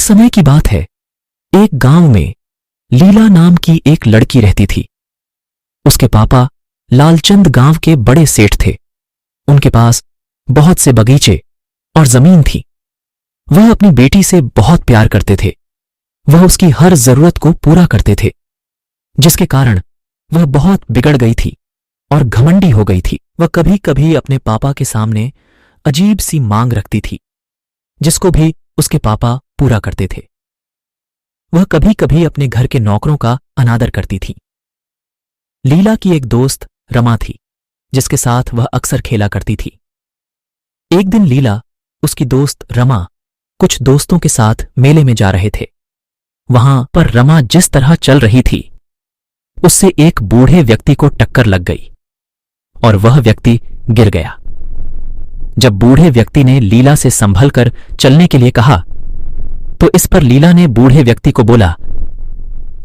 समय की बात है, एक गांव में लीला नाम की एक लड़की रहती थी। उसके पापा लालचंद गांव के बड़े सेठ थे। उनके पास बहुत से बगीचे और जमीन थी। वह अपनी बेटी से बहुत प्यार करते थे। वह उसकी हर जरूरत को पूरा करते थे, जिसके कारण वह बहुत बिगड़ गई थी और घमंडी हो गई थी। वह कभी कभी अपने पापा के सामने अजीब सी मांग रखती थी, जिसको भी उसके पापा पूरा करते थे। वह कभी कभी अपने घर के नौकरों का अनादर करती थी। लीला की एक दोस्त रमा थी, जिसके साथ वह अक्सर खेला करती थी। एक दिन लीला, उसकी दोस्त रमा कुछ दोस्तों के साथ मेले में जा रहे थे। वहां पर रमा जिस तरह चल रही थी, उससे एक बूढ़े व्यक्ति को टक्कर लग गई और वह व्यक्ति गिर गया। जब बूढ़े व्यक्ति ने लीला से संभल कर चलने के लिए कहा, तो इस पर लीला ने बूढ़े व्यक्ति को बोला,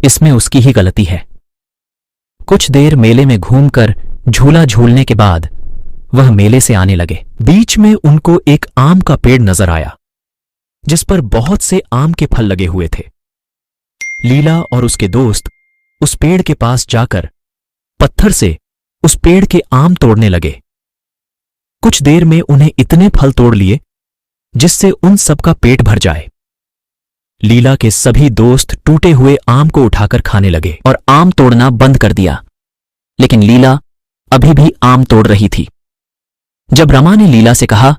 इसमें उसकी ही गलती है। कुछ देर मेले में घूमकर झूला झूलने के बाद वह मेले से आने लगे। बीच में उनको एक आम का पेड़ नजर आया, जिस पर बहुत से आम के फल लगे हुए थे। लीला और उसके दोस्त उस पेड़ के पास जाकर पत्थर से उस पेड़ के आम तोड़ने लगे। कुछ देर में उन्हें इतने फल तोड़ लिए जिससे उन सबका पेट भर जाए। लीला के सभी दोस्त टूटे हुए आम को उठाकर खाने लगे और आम तोड़ना बंद कर दिया, लेकिन लीला अभी भी आम तोड़ रही थी। जब रमा ने लीला से कहा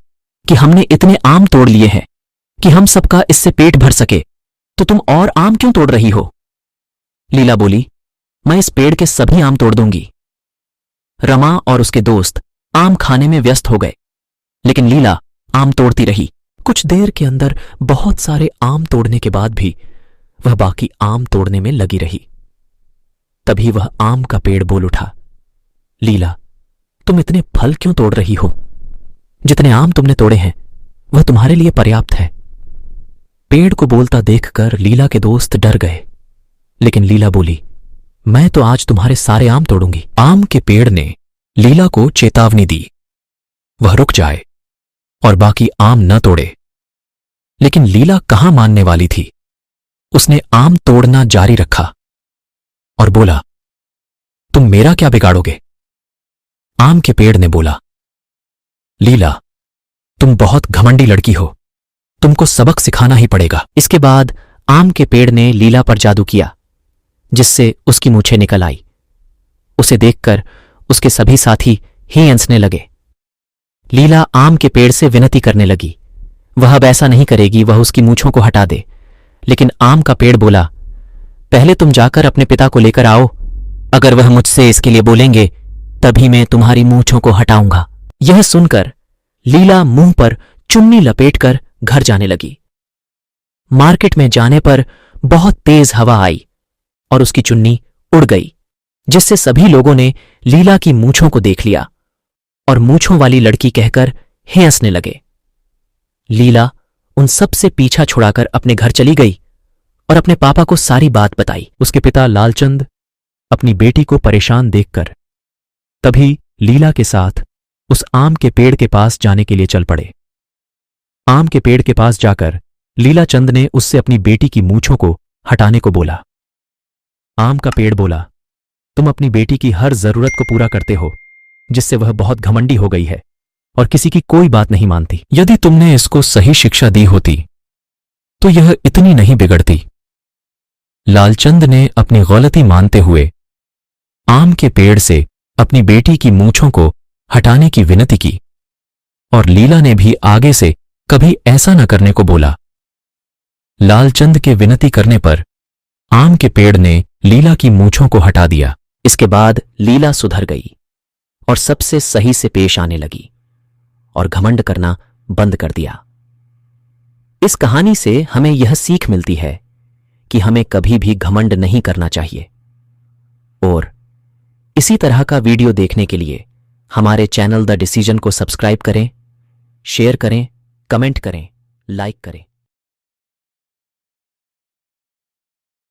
कि हमने इतने आम तोड़ लिए हैं कि हम सबका इससे पेट भर सके, तो तुम और आम क्यों तोड़ रही हो? लीला बोली, मैं इस पेड़ के सभी आम तोड़ दूंगी। रमा और उसके दोस्त आम खाने में व्यस्त हो गए, लेकिन लीला आम तोड़ती रही। कुछ देर के अंदर बहुत सारे आम तोड़ने के बाद भी वह बाकी आम तोड़ने में लगी रही। तभी वह आम का पेड़ बोल उठा, लीला, तुम इतने फल क्यों तोड़ रही हो? जितने आम तुमने तोड़े हैं वह तुम्हारे लिए पर्याप्त है। पेड़ को बोलता देखकर लीला के दोस्त डर गए, लेकिन लीला बोली, मैं तो आज तुम्हारे सारे आम तोड़ूंगी। आम के पेड़ ने लीला को चेतावनी दी, वह रुक जाए और बाकी आम न तोड़े। लेकिन लीला कहां मानने वाली थी। उसने आम तोड़ना जारी रखा और बोला, तुम मेरा क्या बिगाड़ोगे? आम के पेड़ ने बोला, लीला, तुम बहुत घमंडी लड़की हो, तुमको सबक सिखाना ही पड़ेगा। इसके बाद आम के पेड़ ने लीला पर जादू किया, जिससे उसकी मूछें निकल आई। उसे देखकर उसके सभी साथी ही हंसने लगे। लीला आम के पेड़ से विनती करने लगी, वह अब ऐसा नहीं करेगी, वह उसकी मूछों को हटा दे। लेकिन आम का पेड़ बोला, पहले तुम जाकर अपने पिता को लेकर आओ, अगर वह मुझसे इसके लिए बोलेंगे तभी मैं तुम्हारी मूछों को हटाऊंगा। यह सुनकर लीला मुंह पर चुन्नी लपेटकर घर जाने लगी। मार्केट में जाने पर बहुत तेज हवा आई और उसकी चुन्नी उड़ गई, जिससे सभी लोगों ने लीला की मूछों को देख लिया और मूछों वाली लड़की कहकर हंसने लगे। लीला उन सब से पीछा छुड़ाकर अपने घर चली गई और अपने पापा को सारी बात बताई। उसके पिता लालचंद अपनी बेटी को परेशान देखकर तभी लीला के साथ उस आम के पेड़ के पास जाने के लिए चल पड़े। आम के पेड़ के पास जाकर लीला चंद ने उससे अपनी बेटी की मूछों को हटाने को बोला। आम का पेड़ बोला, तुम अपनी बेटी की हर जरूरत को पूरा करते हो, जिससे वह बहुत घमंडी हो गई है और किसी की कोई बात नहीं मानती। यदि तुमने इसको सही शिक्षा दी होती तो यह इतनी नहीं बिगड़ती। लालचंद ने अपनी गलती मानते हुए आम के पेड़ से अपनी बेटी की मूछों को हटाने की विनती की और लीला ने भी आगे से कभी ऐसा न करने को बोला। लालचंद के विनती करने पर आम के पेड़ ने लीला की मूछों को हटा दिया। इसके बाद लीला सुधर गई और सबसे सही से पेश आने लगी और घमंड करना बंद कर दिया। इस कहानी से हमें यह सीख मिलती है कि हमें कभी भी घमंड नहीं करना चाहिए। और इसी तरह का वीडियो देखने के लिए हमारे चैनल द डिसीजन को सब्सक्राइब करें, शेयर करें, कमेंट करें, लाइक करें।